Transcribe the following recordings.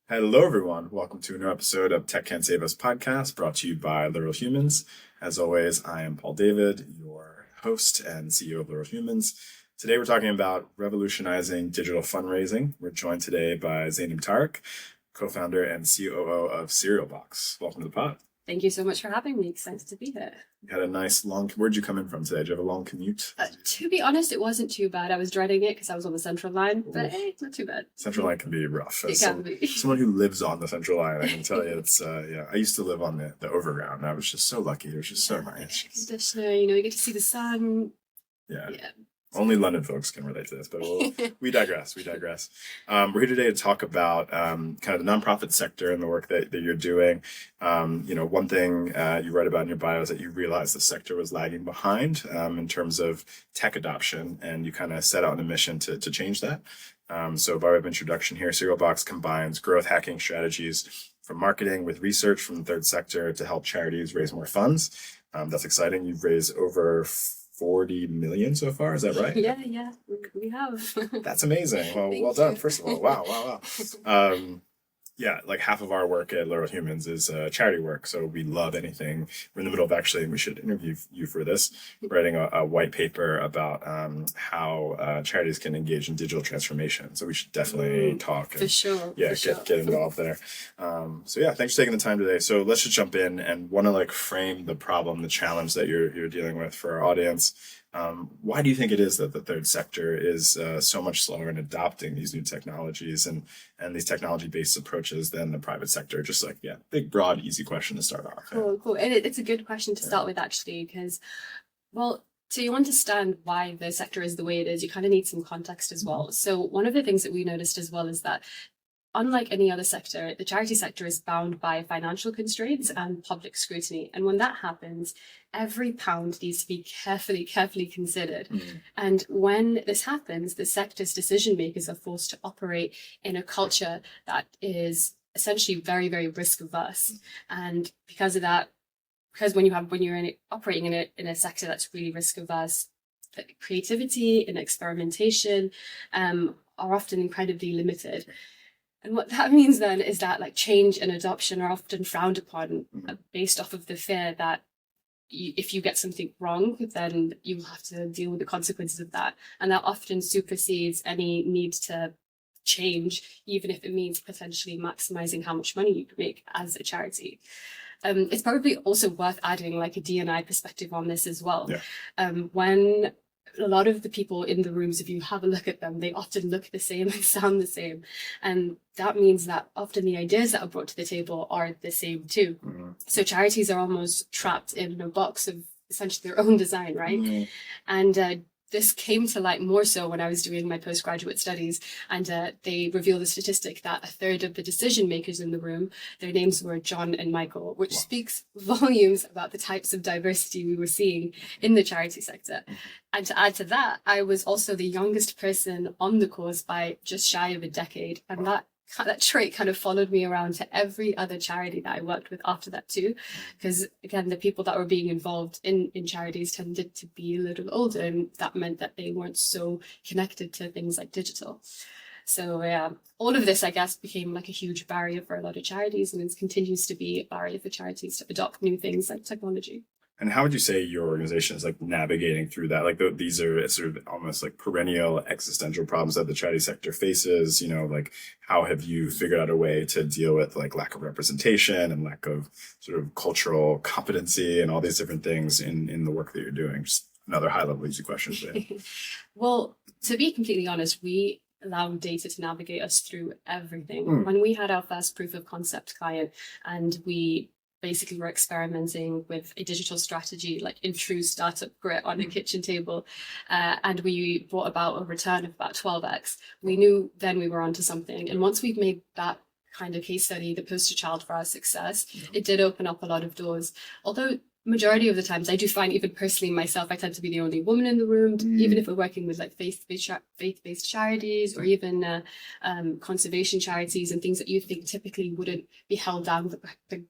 Hello, everyone. Welcome to a new episode of Tech Can't Save Us podcast, brought to you by Literal Humans. As always, I am Paul David, your host and CEO of Literal Humans. Today, we're talking about revolutionizing digital fundraising. We're joined today by Zaynab Tariq, co-founder and COO of CerealBox. Welcome to the pod. Thank you so much for having me. Excited to be here. You had a nice long, where'd you come in from today? Did you have a long commute? To be honest, it wasn't too bad. I was dreading it because I was on the Central Line, but hey, it's not too bad. Central Line can be rough. It can be. Someone who lives on the Central Line, I can tell you it's, I used to live on the Overground. And I was just so lucky. It was just so nice. Conditioner, you get to see the sun. Yeah. Only London folks can relate to this, but we digress. We're here today to talk about kind of the nonprofit sector and the work that you're doing. One thing you write about in your bio is that you realized the sector was lagging behind in terms of tech adoption, and you kind of set out on a mission to change that. So by way of introduction here, CerealBox combines growth hacking strategies from marketing with research from the third sector to help charities raise more funds. That's exciting. You've raised over 40 million so far, is that right? Yeah, we have. That's amazing. Well done, first of all. Wow. Like half of our work at Literal Humans is charity work, so we love anything. We're in the middle of and we should interview you for this, writing a white paper about how charities can engage in digital transformation. So we should definitely talk. For sure. Get involved there. Thanks for taking the time today. So let's just jump in and want to frame the problem, the challenge that you're dealing with for our audience. Why do you think it is that the third sector is so much slower in adopting these new technologies and these technology-based approaches than the private sector? Just big, broad, easy question to start off. Cool. And it's a good question to start with, actually, because, to understand why the sector is the way it is, you kind of need some context as well. So one of the things that we noticed as well is that unlike any other sector, the charity sector is bound by financial constraints and public scrutiny. And when that happens, every pound needs to be carefully considered. And when this happens, the sector's decision makers are forced to operate in a culture that is essentially very, very risk averse. And because of that, because when you're operating in a sector that's really risk averse, creativity and experimentation are often incredibly limited. And what that means then is that change and adoption are often frowned upon based off of the fear that if you get something wrong, then you'll have to deal with the consequences of that. And that often supersedes any need to change, even if it means potentially maximizing how much money you can make as a charity. It's probably also worth adding a D&I perspective on this as well. When a lot of the people in the rooms, if you have a look at them, they often look the same and sound the same. And that means that often the ideas that are brought to the table are the same too. So charities are almost trapped in a box of essentially their own design, right? And this came to light more so when I was doing my postgraduate studies, and they revealed a statistic that a third of the decision makers in the room, their names were John and Michael, which speaks volumes about the types of diversity we were seeing in the charity sector. And to add to that, I was also the youngest person on the course by just shy of a decade, and that trait kind of followed me around to every other charity that I worked with after that too. Because again, the people that were being involved in charities tended to be a little older, and that meant that they weren't so connected to things like digital. So all of this, I guess, became a huge barrier for a lot of charities, and it continues to be a barrier for charities to adopt new things like technology. And how would you say your organization is navigating through that? These are sort of almost perennial existential problems that the charity sector faces. How have you figured out a way to deal with lack of representation and lack of sort of cultural competency and all these different things in the work that you're doing? Just another high level easy question. Well, to be completely honest, we allow data to navigate us through everything. When we had our first proof of concept client, and we basically were experimenting with a digital strategy in true startup grit on a kitchen table, and we brought about a return of about 12x. We knew then we were onto something, and once we've made that kind of case study the poster child for our success, it did open up a lot of doors. Although majority of the times I do find, even personally myself, I tend to be the only woman in the room, even if we're working with faith-based charities or even conservation charities and things that you think typically wouldn't be held down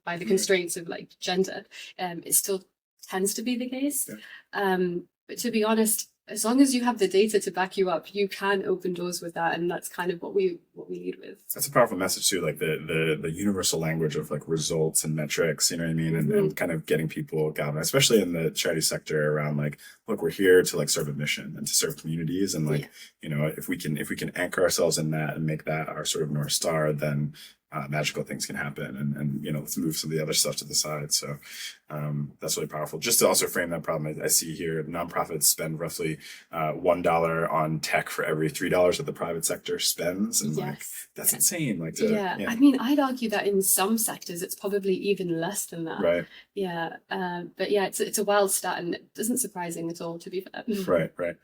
by the constraints of gender. It still tends to be the case. But to be honest, as long as you have the data to back you up, you can open doors with that, and that's kind of what we lead with. That's a powerful message too, like the universal language of like results and metrics, you know what I mean, and kind of getting people galvanized, especially in the charity sector, around like, look, we're here to like serve a mission and to serve communities, and like you know, if we can anchor ourselves in that and make that our sort of North Star, then magical things can happen, and you know, let's move some of the other stuff to the side. So that's really powerful. Just to also frame that problem, I see here nonprofits spend roughly $1 on tech for every $3 that the private sector spends, and like that's insane. Like, I mean, I'd argue that in some sectors it's probably even less than that. Right. But yeah, it's a wild stat, and it isn't surprising at all, to be fair. Right.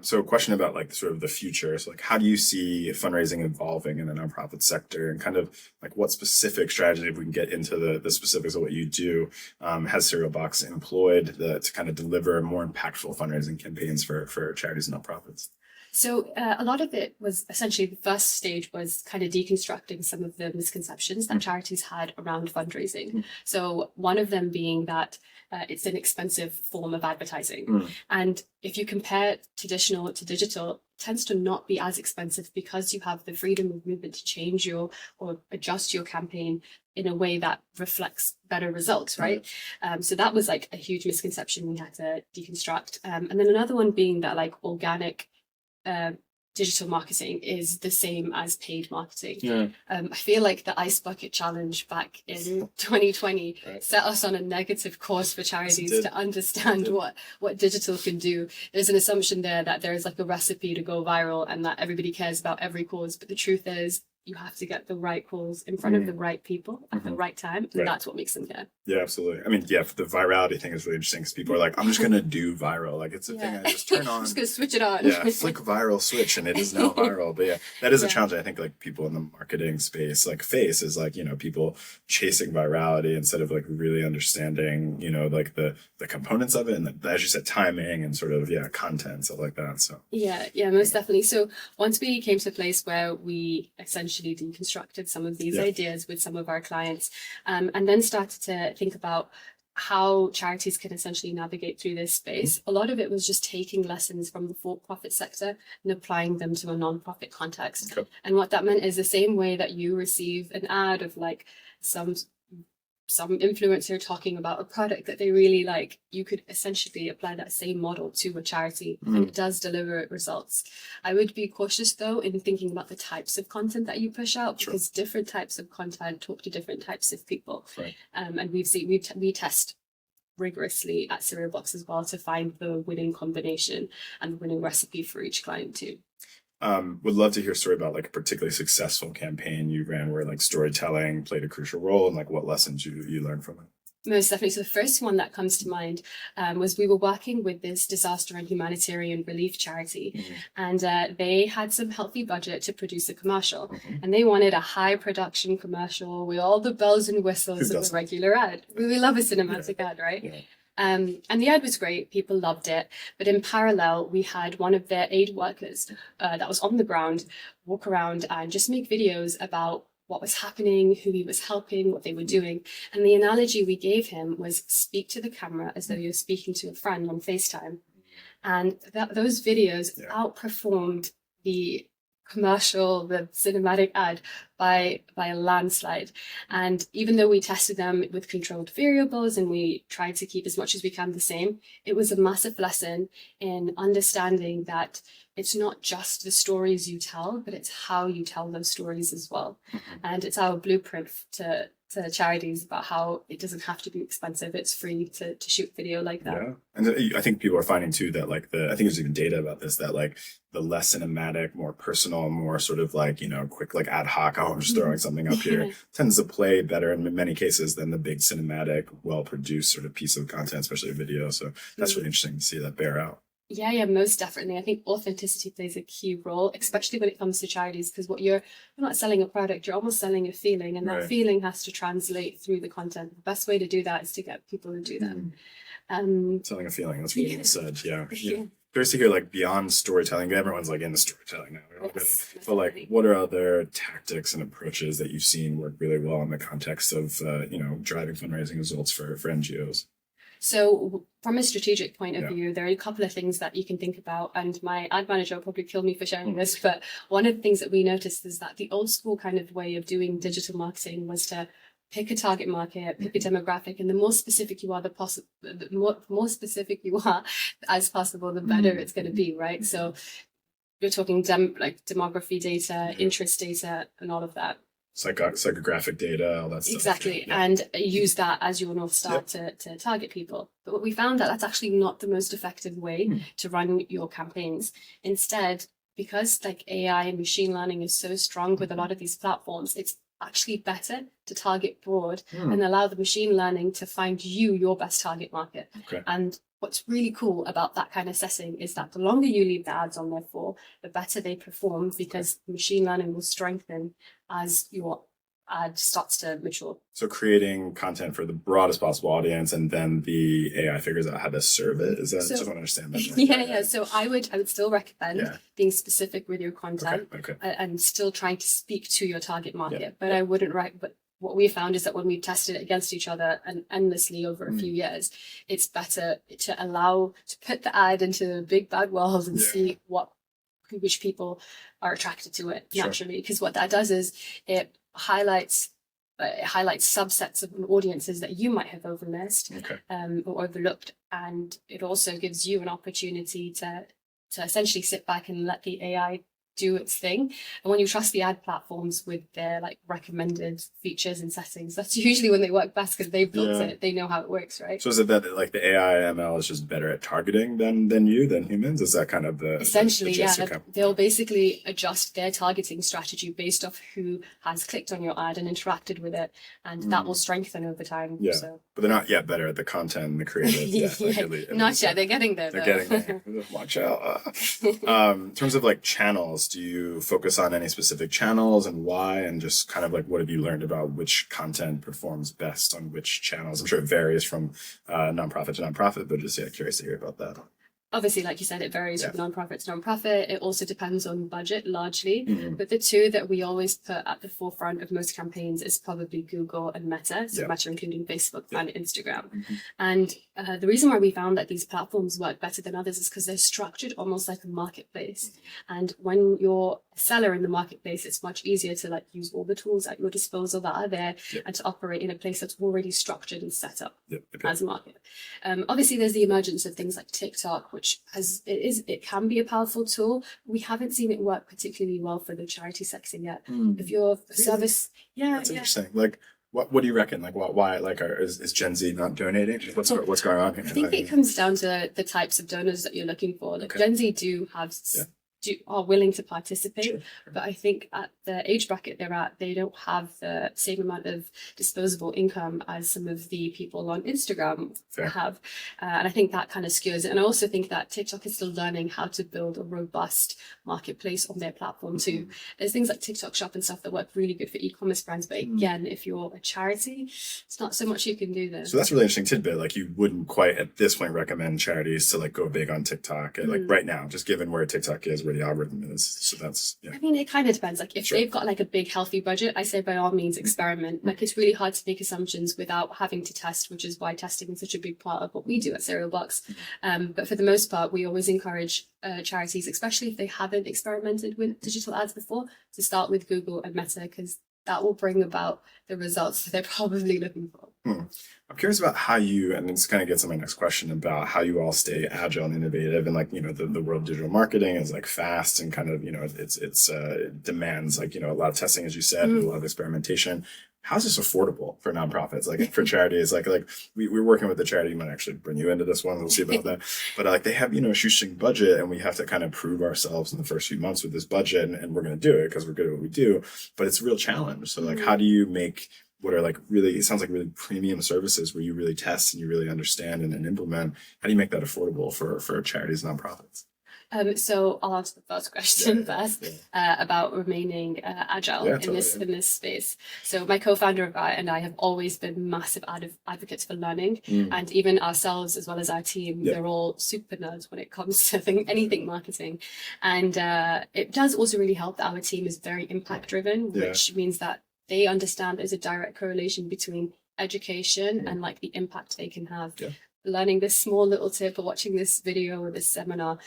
So a question about like sort of the future. So like, how do you see fundraising evolving in the nonprofit sector, and kind of like what specific strategy, if we can get into the specifics of what you do, has CerealBox employed to kind of deliver more impactful fundraising campaigns for charities and nonprofits? So a lot of it was essentially, the first stage was kind of deconstructing some of the misconceptions that charities had around fundraising. So one of them being that it's an expensive form of advertising. And if you compare traditional to digital, it tends to not be as expensive because you have the freedom of movement to change or adjust your campaign in a way that reflects better results, right? So that was like a huge misconception we had to deconstruct. And then another one being that like organic digital marketing is the same as paid marketing. I feel like the Ice Bucket Challenge back in 2020 set us on a negative course for charities to understand what digital can do. There's an assumption there that there's like a recipe to go viral and that everybody cares about every cause, but the truth is you have to get the right calls in front of the right people at the right time, and that's what makes them care. Yeah, absolutely. I mean, the virality thing is really interesting because people are like, I'm just going to do viral. Like, it's a thing I just turn on. I'm just going to switch it on. Flick viral switch, and it is now viral. But that is a challenge I think like people in the marketing space like face, is like, you know, people chasing virality instead of like really understanding, you know, like the components of it, and as you said, timing and sort of, content, stuff like that. So yeah, most definitely. So once we came to a place where we essentially deconstructed some of these ideas with some of our clients, and then started to think about how charities can essentially navigate through this space. A lot of it was just taking lessons from the for-profit sector and applying them to a non-profit context. And what that meant is the same way that you receive an ad of like some influencer talking about a product that they really like, you could essentially apply that same model to a charity, and it does deliver results. I would be cautious though in thinking about the types of content that you push out, because different types of content talk to different types of people. And we test rigorously at CerealBox as well to find the winning combination and the winning recipe for each client too. Would love to hear a story about like a particularly successful campaign you ran where like storytelling played a crucial role, and like what lessons you learned from it. Most definitely. So the first one that comes to mind was we were working with this disaster and humanitarian relief charity, and they had some healthy budget to produce a commercial, and they wanted a high production commercial with all the bells and whistles of a regular ad. We love a cinematic ad, right? And the ad was great. People loved it. But in parallel, we had one of their aid workers that was on the ground walk around and just make videos about what was happening, who he was helping, what they were doing. And the analogy we gave him was speak to the camera as though you're speaking to a friend on FaceTime. And those videos outperformed the commercial, the cinematic ad by a landslide. And even though we tested them with controlled variables and we tried to keep as much as we can the same, it was a massive lesson in understanding that it's not just the stories you tell, but it's how you tell those stories as well. And it's our blueprint to charities about how it doesn't have to be expensive. It's free to shoot video like that. And I think people are finding too that like I think there's even data about this, that like the less cinematic, more personal, more sort of like, you know, quick, like ad hoc, I'm just throwing something up here, tends to play better in many cases than the big cinematic, well-produced sort of piece of content, especially a video. So that's really interesting to see that bear out. Yeah, most definitely. I think authenticity plays a key role, especially when it comes to charities, because you're not selling a product, you're almost selling a feeling, and that feeling has to translate through the content. The best way to do that is to get people to do that. Selling a feeling, that's really well said. Curious to hear, like, beyond storytelling, everyone's like into storytelling now, but like, what are other tactics and approaches that you've seen work really well in the context of, driving fundraising results for NGOs? So from a strategic point of Yeah. view, there are a couple of things that you can think about, and my ad manager will probably kill me for sharing this, but one of the things that we noticed is that the old school kind of way of doing digital marketing was to pick a target market, pick a demographic, and the more specific you are, the more specific you are as possible, the better it's going to be, right? So you're talking demography data, interest data, and all of that. Psychographic data, all that stuff. Exactly. Yeah. And use that as your North Star to target people. But what we found that that's actually not the most effective way to run your campaigns. Instead, because like AI and machine learning is so strong with a lot of these platforms, it's actually better to target broad and allow the machine learning to find you your best target market. Okay. And what's really cool about that kind of setting is that the longer you leave the ads on there for, the better they perform, because machine learning will strengthen as your ad starts to mature. So creating content for the broadest possible audience, and then the AI figures out how to serve it. Is that, so, I just want to understand that. Yeah. So I would still recommend being specific with your content and still trying to speak to your target market. But I wouldn't but what we found is that when we tested it against each other and endlessly over a few years, it's better to put the ad into a big bad world and see which people are attracted to it naturally. Because what that does is it highlights subsets of audiences that you might have overmissed or overlooked, and it also gives you an opportunity to essentially sit back and let the AI do its thing. And when you trust the ad platforms with their like recommended features and settings, that's usually when they work best, because they've built it, they know how it works, right? So is it that like the AI ML is just better at targeting than humans? Is that kind of the essentially they'll basically adjust their targeting strategy based off who has clicked on your ad and interacted with it, and that will strengthen over time. So. But they're not yet better at the content and the creative. Not yet. They're getting there. They're getting there. Watch out. In terms of like channels, do you focus on any specific channels and why? And just kind of like, what have you learned about which content performs best on which channels? I'm sure it varies from nonprofit to nonprofit, but just curious to hear about that. Obviously, like you said, it varies from nonprofit to nonprofit. It also depends on budget largely. But the two that we always put at the forefront of most campaigns is probably Google and Meta. So Meta including Facebook and Instagram. And the reason why we found that these platforms work better than others is because they're structured almost like a marketplace. And when you're a seller in the marketplace, it's much easier to like use all the tools at your disposal that are there and to operate in a place that's already structured and set up as a market. Obviously, there's the emergence of things like TikTok, which it can be a powerful tool. We haven't seen it work particularly well for the charity sector yet. If you're a service, that's interesting. Like, what do you reckon? Like, why? Like, is Gen Z not donating? What's going on here? I think it comes down to the types of donors that you're looking for. Like, Gen Z are willing to participate, but I think at the age bracket they're at, they don't have the same amount of disposable income as some of the people on Instagram have. And I think that kind of skews it. And I also think that TikTok is still learning how to build a robust marketplace on their platform too. There's things like TikTok Shop and stuff that work really good for e-commerce brands, but again, if you're a charity, it's not so much you can do there. So that's a really interesting tidbit. Like, you wouldn't quite at this point recommend charities to like go big on TikTok, like right now, just given where TikTok is, where the algorithm is. So that's I mean, it kind of depends. Like, if they've got like a big healthy budget, I say by all means experiment. Like, it's really hard to make assumptions without having to test, which is why testing is such a big part of what we do at CerealBox. But for the most part, we always encourage charities, especially if they haven't experimented with digital ads before, to start with Google and Meta, because that will bring about the results that they're probably looking for. I'm curious about how you, and this kind of gets to my next question about how you all stay agile and innovative. And like, the world of digital marketing is like fast and kind of, it demands like, a lot of testing, as you said, and a lot of experimentation. How's this affordable for nonprofits? Like, for charities, like we're working with the charity. You might actually bring you into this one. We'll see about that. But like, they have, a shoestring budget, and we have to kind of prove ourselves in the first few months with this budget, and we're going to do it because we're good at what we do. But it's a real challenge. So like, how do you make what are like really, it sounds like really premium services where you really test and you really understand and implement? How do you make that affordable for charities and nonprofits? So I'll answer the first question first about remaining agile in this space. So my co-founder and I have always been massive advocates for learning, and even ourselves as well as our team, they're all super nerds when it comes to anything marketing. And it does also really help that our team is very impact driven, which means that they understand there's a direct correlation between education and like the impact they can have. learning this small little tip or watching this video or this seminar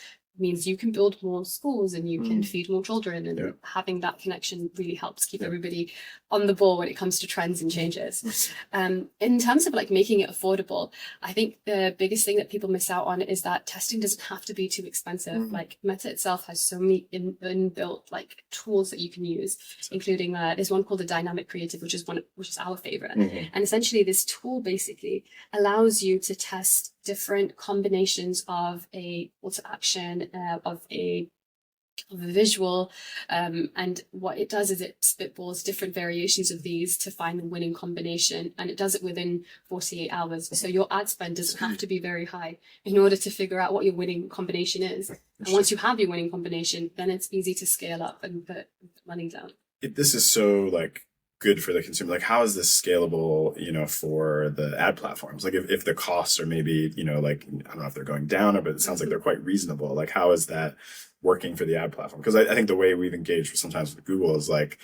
means you can build more schools and you can feed more children, and having that connection really helps keep everybody on the ball when it comes to trends and changes. In terms of like making it affordable, I think the biggest thing that people miss out on is that testing doesn't have to be too expensive. Like Meta itself has so many inbuilt like tools that you can use, including there's one called the dynamic creative, which is our favorite. And essentially this tool basically allows you to test different combinations of a call to action, of a visual, and what it does is it spitballs different variations of these to find the winning combination, and it does it within 48 hours. So your ad spend doesn't have to be very high in order to figure out what your winning combination is. And once you have your winning combination, then it's easy to scale up and put money down. This is so like good for the consumer. Like, how is this scalable, for the ad platforms? Like if the costs are maybe, like, I don't know if they're going down, but it sounds like they're quite reasonable. Like, how is that working for the ad platform? Because I think the way we've engaged sometimes with Google is like,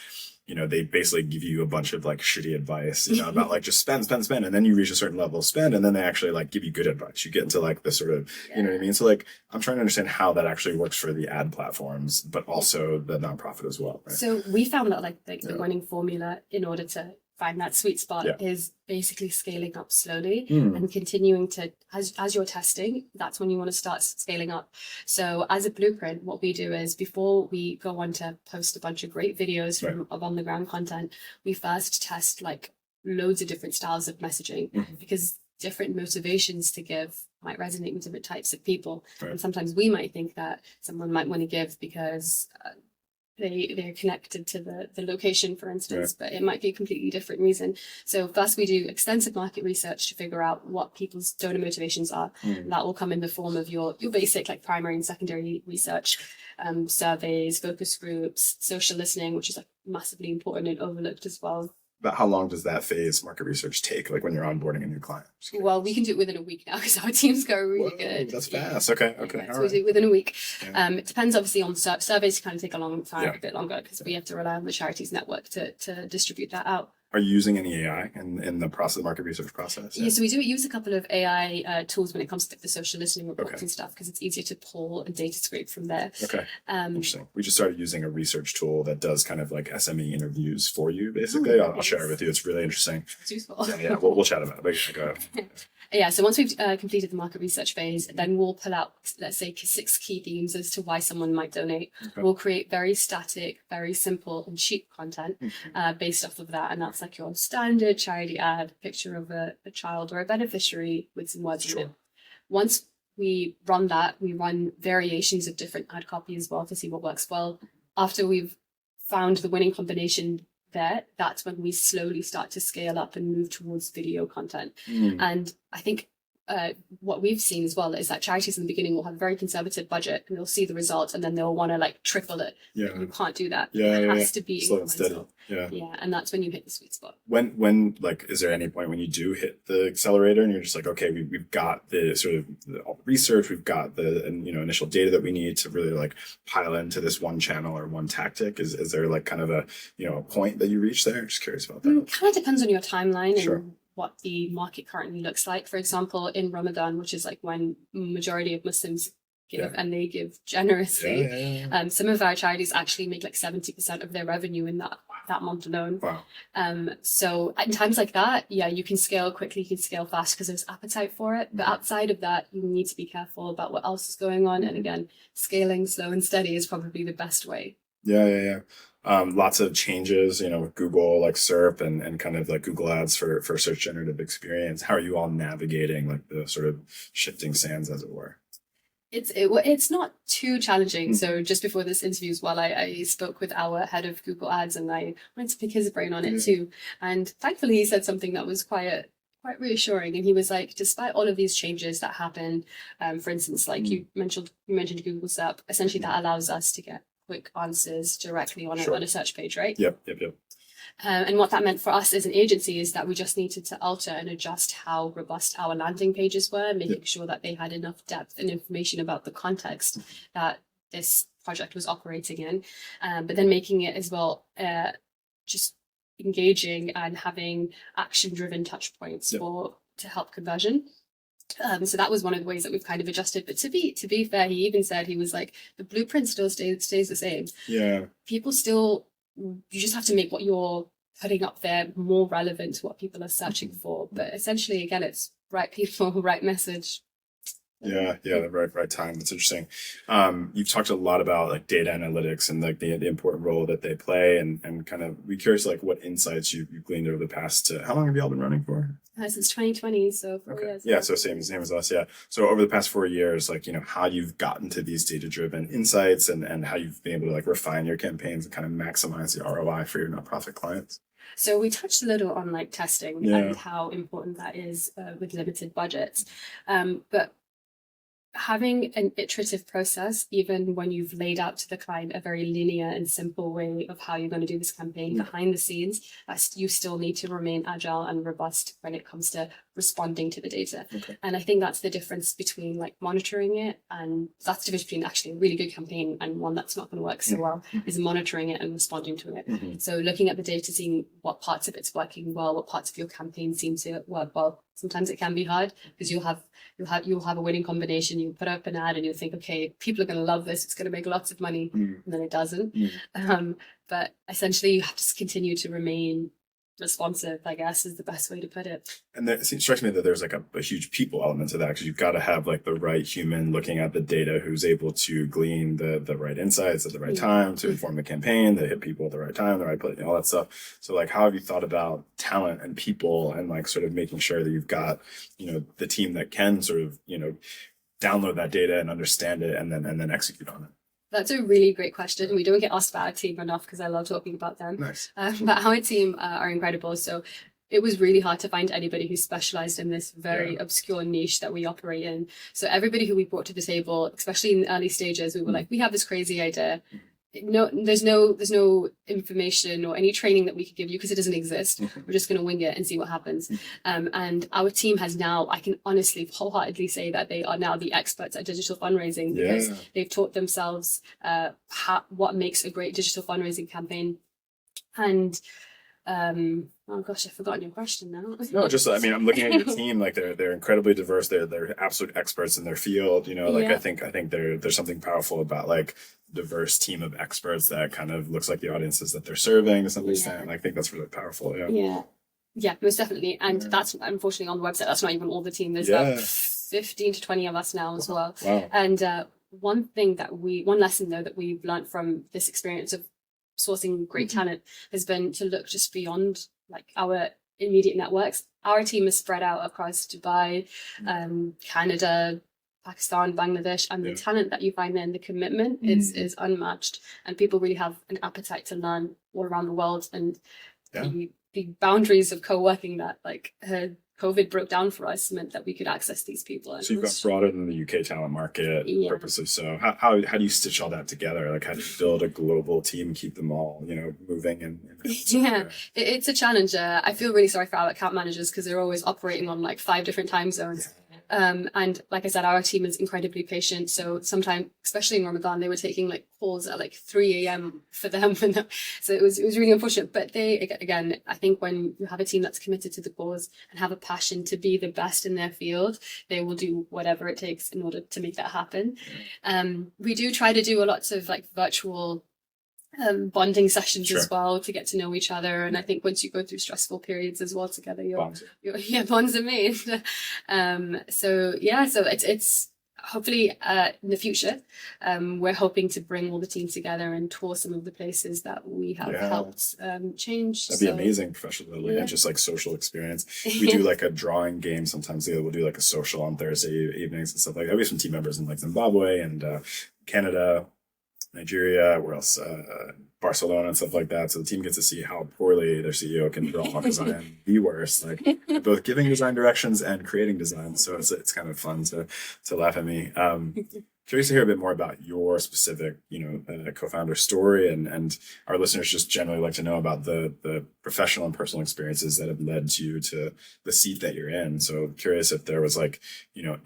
they basically give you a bunch of like shitty advice, about like just spend, and then you reach a certain level of spend, and then they actually like give you good advice. You get into like the sort of, you know what I mean? So like, I'm trying to understand how that actually works for the ad platforms, but also the nonprofit as well. Right? So we found that like the winning formula in order to find that sweet spot is basically scaling up slowly and continuing to, as you're testing, that's when you want to start scaling up. So as a blueprint, what we do is before we go on to post a bunch of great videos of on the ground content, we first test like loads of different styles of messaging because different motivations to give might resonate with different types of people. And sometimes we might think that someone might want to give because they're connected to the location, for instance, but it might be a completely different reason. So first we do extensive market research to figure out what people's donor motivations are. That will come in the form of your basic like primary and secondary research, surveys, focus groups, social listening, which is like massively important and overlooked as well. About how long does that phase market research take, like when you're onboarding a new client? Well, we can do it within a week now because our teams go really good. That's fast. Okay. So we do it within a week. It depends obviously on surveys kind of take a long time, a bit longer because we have to rely on the charities network to distribute that out. Are you using any AI in the process, the market research process? Yeah, so we do use a couple of AI tools when it comes to the social listening reports and stuff, because it's easier to pull and data scrape from there. Okay. Interesting. We just started using a research tool that does kind of like SME interviews for you, basically. I'll share it with you. It's really interesting. It's useful. Yeah, we'll chat about it. Go ahead. Yeah, so once we've completed the market research phase, then we'll pull out, let's say, 6 key themes as to why someone might donate. We'll create very static, very simple and cheap content based off of that. And that's like your standard charity ad, picture of a child or a beneficiary with some words in it. Once we run that, we run variations of different ad copy as well to see what works well. After we've found the winning combination there, that's when we slowly start to scale up and move towards video content. And I think what we've seen as well is that charities in the beginning will have a very conservative budget and they'll see the results and then they'll want to like triple it. You can't do that. It has to be slow and steady. And that's when you hit the sweet spot. When like, is there any point when you do hit the accelerator and you're just like, okay, we've got the sort of all the research, we've got the initial data that we need to really like pile into this one channel or one tactic? Is there like kind of a a point that you reach there? Just curious about that. It kind of depends on your timeline and what the market currently looks like. For example, in Ramadan, which is like when majority of Muslims give and they give generously. Some of our charities actually make like 70% of their revenue in that month alone. So in times like that, you can scale quickly, you can scale fast because there's appetite for it. But outside of that, you need to be careful about what else is going on. And again, scaling slow and steady is probably the best way. Lots of changes, with Google, like SERP and kind of like Google Ads for search generative experience. How are you all navigating like the sort of shifting sands, as it were? It's not too challenging. So just before this interview as well, I spoke with our head of Google Ads and I wanted to pick his brain on it too. And thankfully he said something that was quite reassuring. And he was like, despite all of these changes that happen, for instance, like you mentioned Google SERP, essentially that allows us to get quick answers directly on a search page, right? Yep. And what that meant for us as an agency is that we just needed to alter and adjust how robust our landing pages were, making sure that they had enough depth and information about the context that this project was operating in, but then making it as well just engaging and having action-driven touch points to help conversion. So that was one of the ways that we've kind of adjusted. But to be fair, he even said, he was like, the blueprint still stays the same. Yeah. People still, you just have to make what you're putting up there more relevant to what people are searching for. But essentially, again, it's right people, right message. Yeah, the right time. That's interesting. You've talked a lot about like data analytics and like the important role that they play, and kind of be curious like what insights you've gleaned over the past. How long have y'all been running for? Since 2020, so 4 years. Yeah, so same as us. Yeah. So over the past 4 years, like how you've gotten to these data-driven insights, and how you've been able to like refine your campaigns and kind of maximize the ROI for your nonprofit clients. So we touched a little on like testing and how important that is with limited budgets, but having an iterative process, even when you've laid out to the client a very linear and simple way of how you're going to do this campaign behind the scenes, you still need to remain agile and robust when it comes to responding to the data. And I think that's the difference between like monitoring it, and that's the difference between actually a really good campaign and one that's not going to work so well, is monitoring it and responding to it. So looking at the data, seeing what parts of it's working well, what parts of your campaign seem to work well. Sometimes it can be hard because you'll have a winning combination. You put up an ad and you think, okay, people are going to love this, it's going to make lots of money, and then it doesn't. But essentially, you have to continue to remain responsive, I guess, is the best way to put it. And it strikes me that there's like a huge people element to that, because you've got to have like the right human looking at the data who's able to glean the right insights at the right time to inform the campaign, that hit people at the right time, the right place, all that stuff. So like, how have you thought about talent and people, and like sort of making sure that you've got, the team that can sort of, download that data and understand it and then execute on it? That's a really great question. We don't get asked about our team enough because I love talking about them. Nice. But our team are incredible. So it was really hard to find anybody who specialized in this very obscure niche that we operate in. So everybody who we brought to the table, especially in the early stages, we were like, we have this crazy idea. No, there's no information or any training that we could give you because it doesn't exist. We're just going to wing it and see what happens. And our team has now, I can honestly, wholeheartedly say that they are now the experts at digital fundraising, because they've taught themselves what makes a great digital fundraising campaign. And oh gosh, I've forgotten your question now. No, just, I mean, I'm looking at your team, like they're incredibly diverse. They're absolute experts in their field. I think there's something powerful about like diverse team of experts that kind of looks like the audiences that they're serving to some extent. I think that's really powerful. Yeah, most definitely. And that's unfortunately on the website, that's not even all the team. There's about 15 to 20 of us now as well. Wow. And one lesson though that we've learned from this experience of sourcing great talent has been to look just beyond like our immediate networks. Our team is spread out across Dubai, Canada, Pakistan, Bangladesh, and the talent that you find there and the commitment is unmatched. And people really have an appetite to learn all around the world. And the boundaries of co-working that like COVID broke down for us meant that we could access these people. So you've got broader than the UK talent market purposes. So how do you stitch all that together? Like, how do you build a global team, keep them all, moving? It's a challenge. I feel really sorry for our account managers because they're always operating on like 5 different time zones. And like I said, our team is incredibly patient. So sometimes, especially in Ramadan, they were taking like calls at like 3 a.m. for them. So it was really unfortunate. But again, I think when you have a team that's committed to the cause and have a passion to be the best in their field, they will do whatever it takes in order to make that happen. We do try to do lots of like virtual bonding sessions as well to get to know each other, and I think once you go through stressful periods as well together, bonds are made. So it's hopefully in the future we're hoping to bring all the team together and tour some of the places that we have helped change. That'd be amazing, professionally, and just like social experience. We do like a drawing game sometimes. We'll do like a social on Thursday evenings and stuff like that. We have some team members in like Zimbabwe and Canada, Nigeria, where else? Barcelona and stuff like that. So the team gets to see how poorly their CEO can draw because I am the worst, like both giving design directions and creating design. So it's kind of fun to laugh at me. Curious to hear a bit more about your specific, co-founder story, and our listeners just generally like to know about the professional and personal experiences that have led you to the seat that you're in. So curious if there was like,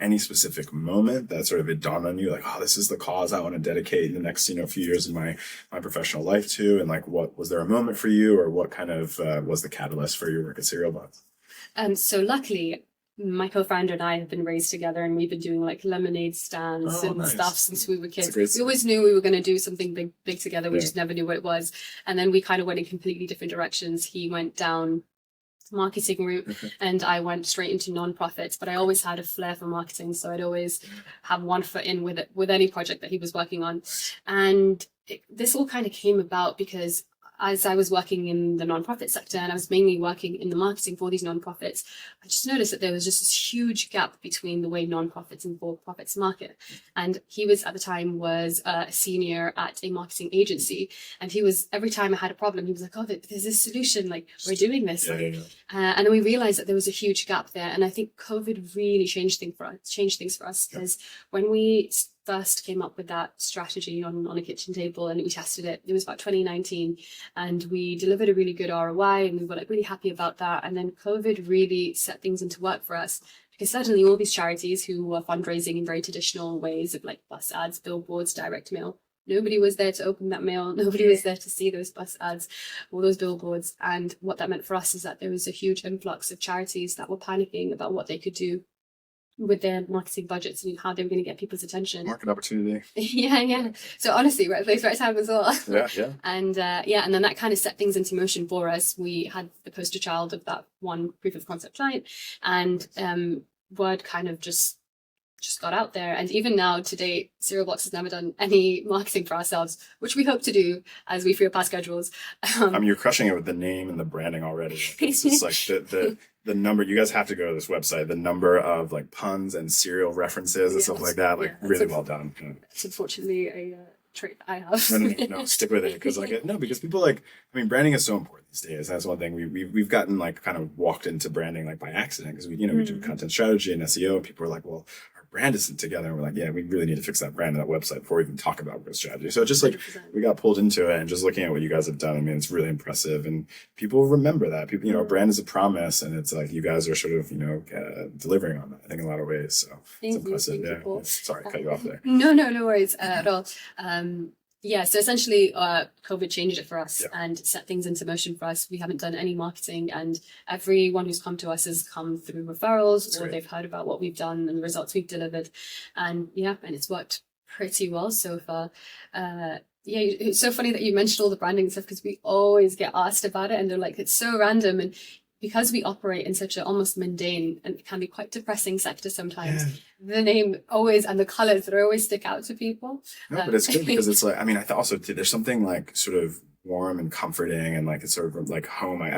any specific moment that sort of it dawned on you, like, oh, this is the cause I want to dedicate the next, few years of my professional life to, and like, what was there a moment for you, or what kind of was the catalyst for your work at CerealBox? So luckily, my co-founder and I have been raised together, and we've been doing like lemonade stands and nice. stuff since we were kids. Great We always knew we were going to do something big together. We Yeah. just never knew what it was. And then we kind of went in completely different directions. He went down marketing route and I went straight into nonprofits, but I always had a flair for marketing, so I'd always have one foot in with it, with any project that he was working on. And this all kind of came about because as I was working in the nonprofit sector, and I was mainly working in the marketing for these nonprofits, I just noticed that there was just this huge gap between the way nonprofits and for-profits market. And he was, at the time, was a senior at a marketing agency. And he was, every time I had a problem, he was like, oh, there's this solution, like, we're doing this. Yeah. And then we realized that there was a huge gap there. And I think COVID really changed things for us, because when we first came up with that strategy on a kitchen table and we tested it, it was about 2019, and we delivered a really good ROI, and we were like really happy about that. And then COVID really set things into work for us, because suddenly all these charities who were fundraising in very traditional ways of like bus ads, billboards, direct mail, nobody was there to open that mail. Nobody was there to see those bus ads or those billboards. And what that meant for us is that there was a huge influx of charities that were panicking about what they could do with their marketing budgets and how they were going to get people's attention. Market opportunity. Yeah. So honestly, right place, right time as well. Yeah. And and then that kind of set things into motion for us. We had the poster child of that one proof of concept client, and word kind of just got out there. And even now, to date, CerealBox has never done any marketing for ourselves, which we hope to do as we free up our schedules. You're crushing it with the name and the branding already. It's just like the number, you guys have to go to this website, the number of like puns and cereal references and stuff like that, like really well done. It's unfortunately a trait I have. No, stick with it, because because people branding is so important these days. That's one thing we've gotten like kind of walked into branding like by accident, because we do content strategy and SEO, and people are like, well, our brand isn't together, and we're like, yeah, we really need to fix that brand and that website before we even talk about growth strategy. So just like 100%. We got pulled into it, and just looking at what you guys have done, it's really impressive, and people remember that. People, a brand is a promise, and it's like you guys are sort of delivering on that, I think, in a lot of ways. So it's impressive. Yeah. Sorry, cut you off there. No worries at all. So essentially, COVID changed it for us and set things into motion for us. We haven't done any marketing, and everyone who's come to us has come through referrals, or they've heard about what we've done and the results we've delivered. And it's worked pretty well so far. It's so funny that you mentioned all the branding stuff, because we always get asked about it, and they're like, it's so random. And because we operate in such an almost mundane and it can be quite depressing sector sometimes, the name always, and the colors that always stick out to people. No, but it's good, because it's like, I also there's something like sort of warm and comforting, and like it's sort of like home. I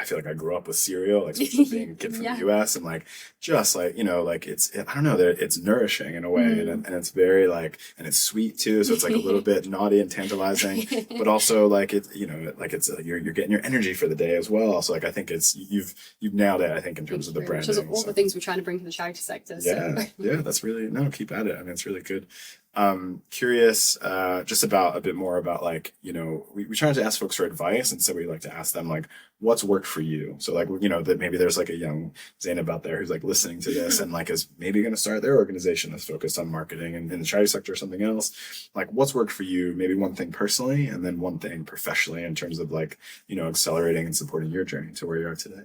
feel like I grew up with cereal, like being a kid from the US, and like just like it's, I don't know, it's nourishing in a way, and it's very like, and it's sweet too, so it's like a little bit naughty and tantalizing, but also like it's it's you're getting your energy for the day as well. So like I think it's you've nailed it, I think, in terms of the branding. Which is all the things we're trying to bring to the charity sector. That's really, keep at it. It's really good. Curious just about a bit more about like, we try to ask folks for advice, and so we like to ask them like, what's worked for you? So like, that maybe there's like a young Zaynab out there who's like listening to this and like is maybe going to start their organization that's focused on marketing and in the charity sector or something else. Like, what's worked for you? Maybe one thing personally, and then one thing professionally, in terms of like, accelerating and supporting your journey to where you are today.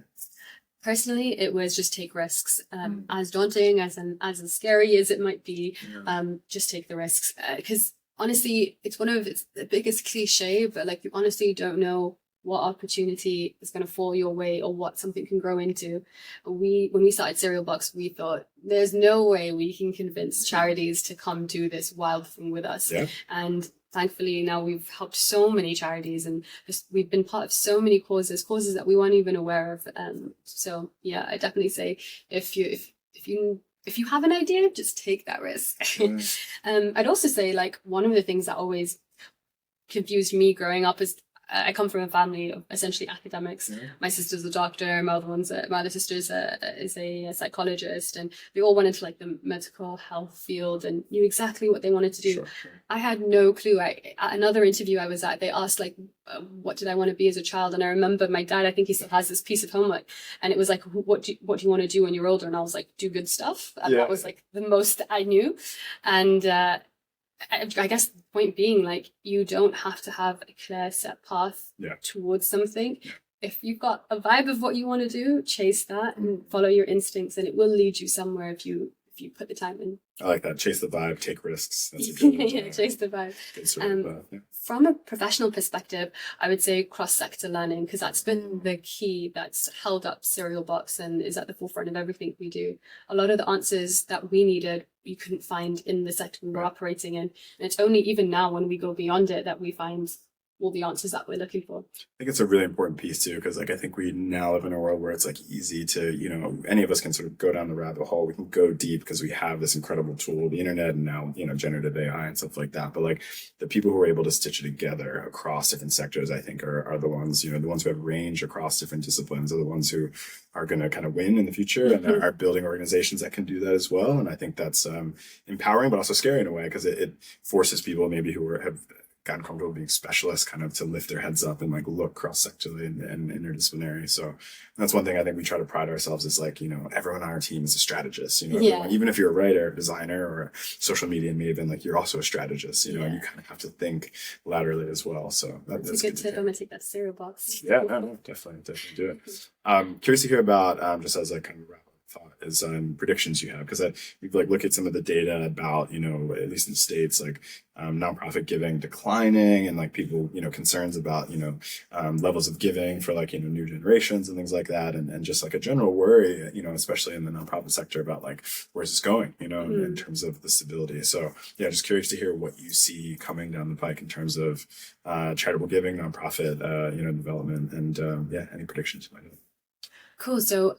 Personally, it was just take risks. As daunting, as scary as it might be, just take the risks. Because honestly, it's the biggest cliche, but like, you honestly don't know what opportunity is going to fall your way or what something can grow into. When we started CerealBox, we thought there's no way we can convince charities to come do this wild thing with us. And thankfully, now we've helped so many charities, and we've been part of so many causes that we weren't even aware of. I definitely say if you have an idea, just take that risk. I'd also say, like, one of the things that always confused me growing up is I come from a family of essentially academics. My sister's a doctor. My other sister is a psychologist, and they all went into like the medical health field and knew exactly what they wanted to do. Sure. I had no clue. At another interview I was at, they asked like, what did I want to be as a child? And I remember my dad, I think he still has this piece of homework, and it was like, what do you want to do when you're older? And I was like, do good stuff. And that was like the most I knew. And I guess the point being, like, you don't have to have a clear set path towards something. if you've got a vibe of what you want to do, chase that and follow your instincts, and it will lead you somewhere if you put the time in. I like that. Chase the vibe, take risks. That's a good Yeah, chase the vibe. Good sort of, yeah. From a professional perspective, I would say cross-sector learning, because that's been the key that's held up CerealBox and is at the forefront of everything we do. A lot of the answers that we needed, you couldn't find in the sector we were operating in. And it's only even now when we go beyond it that we find all the answers that we're looking for. I think it's a really important piece too, because like I think we now live in a world where it's like easy to, you know, any of us can sort of go down the rabbit hole. We can go deep because we have this incredible tool, the internet, and now, you know, generative AI and stuff like that. But like the people who are able to stitch it together across different sectors, I think are the ones, you know, the ones who have range across different disciplines are the ones who are going to kind of win in the future and are building organizations that can do that as well. And I think that's empowering, but also scary in a way, because it forces people maybe who have gotten comfortable being specialists kind of to lift their heads up and like look cross-sectorally and interdisciplinary. So that's one thing I think we try to pride ourselves is like, you know, everyone on our team is a strategist, you know, everyone, even if you're a writer, designer, or a social media maven, like you're also a strategist, you know, and you kind of have to think laterally as well. So that's a good tip. I'm going to take that to CerealBox. Yeah, no, definitely do it. Curious to hear about, just as a kind of wrap thought is predictions you have, because we've like look at some of the data about, you know, at least in the States, like nonprofit giving declining and like people, you know, concerns about, you know, levels of giving for like, you know, new generations and things like that, and just like a general worry, you know, especially in the nonprofit sector about like where's this going, you know, in terms of the stability. So yeah, just curious to hear what you see coming down the pike in terms of charitable giving, nonprofit, you know, development, and yeah, any predictions you might have. Cool. So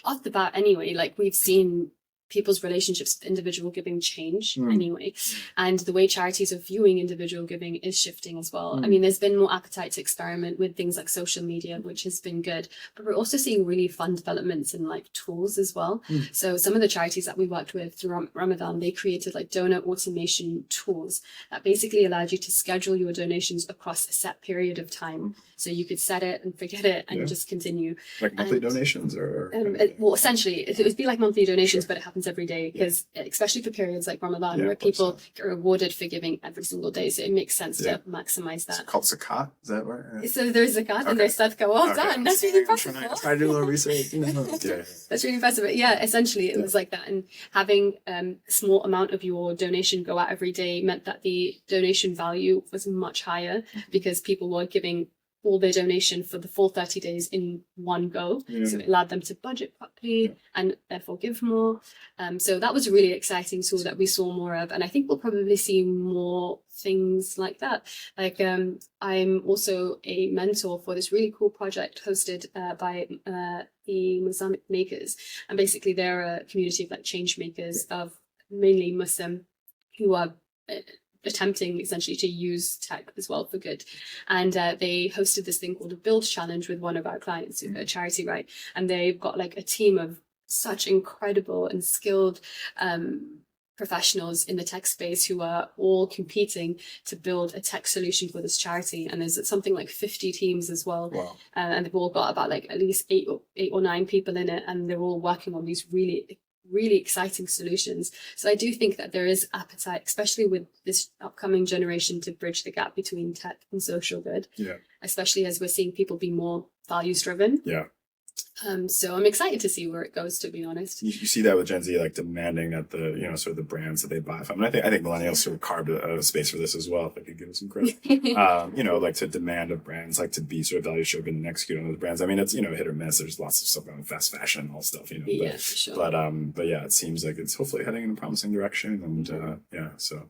off the bat anyway, like we've seen people's relationships with individual giving change anyway. And the way charities are viewing individual giving is shifting as well. I mean, there's been more appetite to experiment with things like social media, which has been good. But we're also seeing really fun developments in like tools as well. So some of the charities that we worked with through Ramadan, they created like donor automation tools that basically allowed you to schedule your donations across a set period of time. So you could set it and forget it and just continue. Like monthly donations or? Well, essentially, it would be like monthly donations, but it happens every day, because especially for periods like Ramadan, where people get rewarded for giving every single day. So it makes sense to maximize that. Is it called zakat? Is that right? So there's zakat and there's sadaqah. Well done. That's really impressive. Try to do a little research. That's really impressive. But yeah, essentially it was like that. And having a small amount of your donation go out every day meant that the donation value was much higher, because people were giving all their donation for the full 30 days in one go. So it allowed them to budget properly and therefore give more. So that was a really exciting tool that we saw more of. And I think we'll probably see more things like that. Like I'm also a mentor for this really cool project hosted by the Muslim makers. And basically they're a community of like changemakers of mainly Muslim who are attempting essentially to use tech as well for good. And they hosted this thing called a build challenge with one of our clients, a charity, right? And they've got like a team of such incredible and skilled professionals in the tech space who are all competing to build a tech solution for this charity. And there's something like 50 teams as well. Wow. And they've all got about like at least eight or nine people in it. And they're all working on these really exciting solutions. So I do think that there is appetite, especially with this upcoming generation, to bridge the gap between tech and social good. Yeah. Especially as we're seeing people be more values driven. Yeah. So I'm excited to see where it goes, to be honest. You see that with Gen Z, like demanding that the, you know, sort of the brands that they buy from. And I think millennials sort of carved a space for this as well, if I could give them some credit. You know, like to demand of brands, like to be sort of value driven and execute on those brands. I mean, it's, you know, hit or miss. There's lots of stuff on fast fashion and all stuff, you know. Yeah, for sure. But yeah, it seems like it's hopefully heading in a promising direction. And yeah, so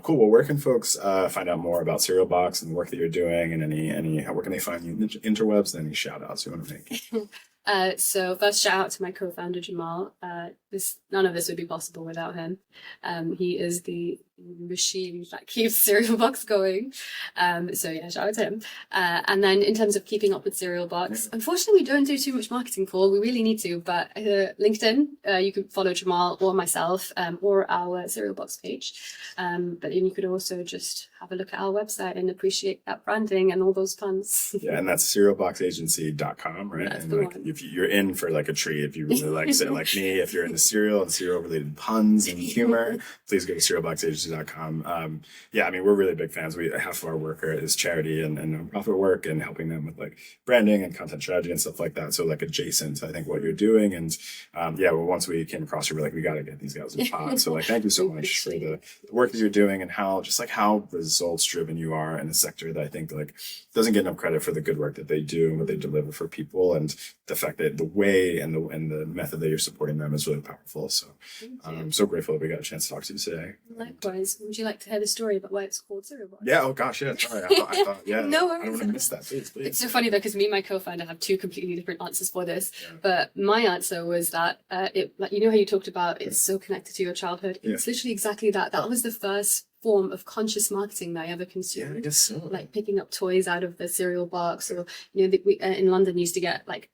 cool. Well, where can folks find out more about CerealBox and the work that you're doing, and where can they find you in the interwebs, and any shout outs you want to make? So first, shout out to my co-founder Jamal. None of this would be possible without him. He is the machine that keeps CerealBox going. So yeah, shout out to him. And then in terms of keeping up with CerealBox, unfortunately we don't do too much marketing, Paul. We really need to, but LinkedIn, you can follow Jamal or myself, or our CerealBox page. But then you could also just have a look at our website and appreciate that branding and all those puns. Yeah, and that's cerealboxagency.com, right? That's and the like, one. if you're in for like a treat, if you really like, say, like me, if you're into cereal and cereal related puns and humor, please go to cerealboxagency.com. agency.com. Yeah, I mean, we're really big fans. Half of our work is charity and nonprofit work and helping them with like branding and content strategy and stuff like that. So like adjacent to, I think, what you're doing. And yeah, well, once we came across you, we're like, we got to get these guys in pod. So like, thank you so much for the work that you're doing and how results driven you are in a sector that I think like doesn't get enough credit for the good work that they do and what they deliver for people, and the fact that the way and the method that you're supporting them is really powerful. So I'm so grateful that we got a chance to talk to you today. Likewise. Would you like to hear the story about why it's called CerealBox? Yeah. Oh gosh. Yeah. Sorry. I thought yeah. No I don't want to miss that. Please. It's so funny though, because me and my co-founder have two completely different answers for this. Yeah. But my answer was that like, you know how you talked about it's so connected to your childhood. It's literally exactly that. That was the first form of conscious marketing that I ever consumed. Yeah, I guess so. Like picking up toys out of the cereal box, or we in London used to get like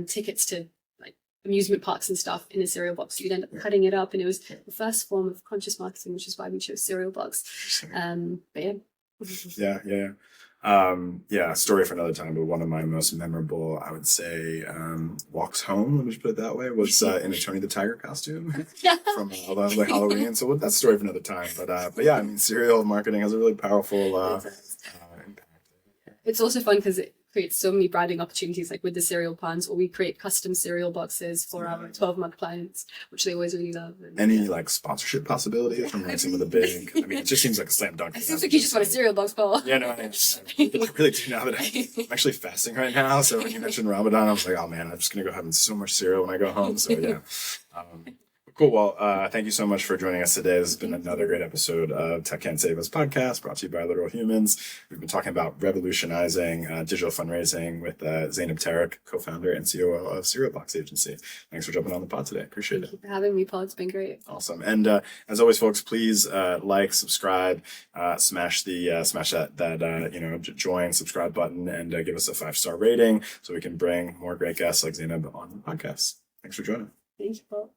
tickets to like amusement parks and stuff in a cereal box. You'd end up cutting it up, and it was the first form of conscious marketing, which is why we chose CerealBox. But yeah. Yeah, story for another time, but one of my most memorable, I would say, walks home, let me just put it that way, was in a Tony the Tiger costume from like Halloween. So that's a story for another time. But yeah, I mean, cereal marketing has a really powerful impact. It's also fun because it creates so many branding opportunities, like with the cereal plans, or we create custom cereal boxes for our 12-month clients, which they always really love. And, any like sponsorship possibilities from like some of the big, I mean, it just seems like a slam dunk. It seems like you just want a cereal box, Paul. Yeah, no, I really do now that I'm actually fasting right now. So when you mentioned Ramadan, I was like, oh man, I'm just going to go having so much cereal when I go home. So yeah. Cool. Well, thank you so much for joining us today. This has been another great episode of Tech Can't Save Us podcast, brought to you by Literal Humans. We've been talking about revolutionizing digital fundraising with Zaynab Tariq, co-founder and COO of CerealBox agency. Thanks for jumping on the pod today. Appreciate it. Thank you for having me, Paul. It's been great. Awesome. And as always, folks, please like, subscribe, smash that join, subscribe button, and give us a 5-star rating so we can bring more great guests like Zaynab on the podcast. Thanks for joining. Thank you, Paul.